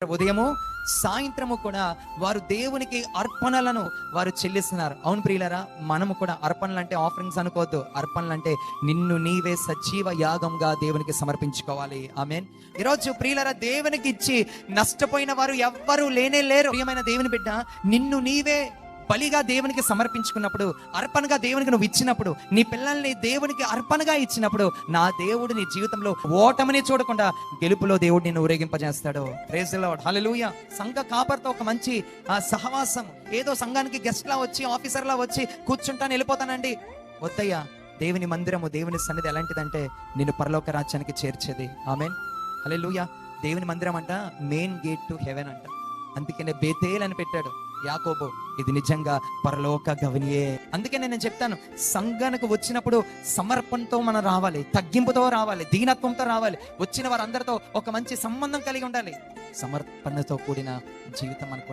ఉదయము సాయంత్రము కూడా వారు దేవునికి అర్పణలను వారు చెల్లిస్తున్నారు. అవును ప్రియులరా, మనము కూడా అర్పణలు అంటే ఆఫరింగ్స్ అనుకోవద్దు. అర్పణలు అంటే నిన్ను నీవే సజీవ యాగంగా దేవునికి సమర్పించుకోవాలి. ఆమేన్. ఈరోజు ప్రియులరా, దేవునికి ఇచ్చి నష్టపోయిన వారు ఎవ్వరూ లేనే లేరు. ప్రియమైన దేవుని బిడ్డ, నిన్ను నీవే బలిగా దేవునికి సమర్పించుకున్నప్పుడు, అర్పణగా దేవునికి నువ్వు ఇచ్చినప్పుడు, నీ పిల్లల్ని దేవునికి అర్పణగా ఇచ్చినప్పుడు, నా దేవుడు నీ జీవితంలో ఓటమిని చూడకుండా గెలుపులో దేవుడు నిన్ను ఊరేగింపజేస్తాడు. ప్రైజ్ ది లార్డ్, హల్లెలూయా. సంఘ కాపరితో ఒక మంచి సహవాసం, ఏదో సంఘానికి గెస్ట్ లా వచ్చి ఆఫీసర్ లా వచ్చి కూర్చుంటాను వెళ్ళిపోతానండి, వద్దయ్యా. దేవుని మందిరము, దేవుని సన్నిధి ఎలాంటిదంటే నిన్ను పరలోక రాజ్యానికి చేర్చేది. ఆమేన్, హల్లెలూయా. దేవుని మందిరం అంట మెయిన్ గేట్ టు హెవెన్ అంట. అందుకనే బేతేల్ అని పెట్టాడు యాకోబు. ఇది నిజంగా పరలోక గవినియే. అందుకే నేను చెప్తాను, సంఘానికి వచ్చినప్పుడు సమర్పణతో మనం రావాలి, తగ్గింపుతో రావాలి, దీనత్వంతో రావాలి. వచ్చిన వారందరితో ఒక మంచి సంబంధం కలిగి ఉండాలి. సమర్పణతో కూడిన జీవితం మనకు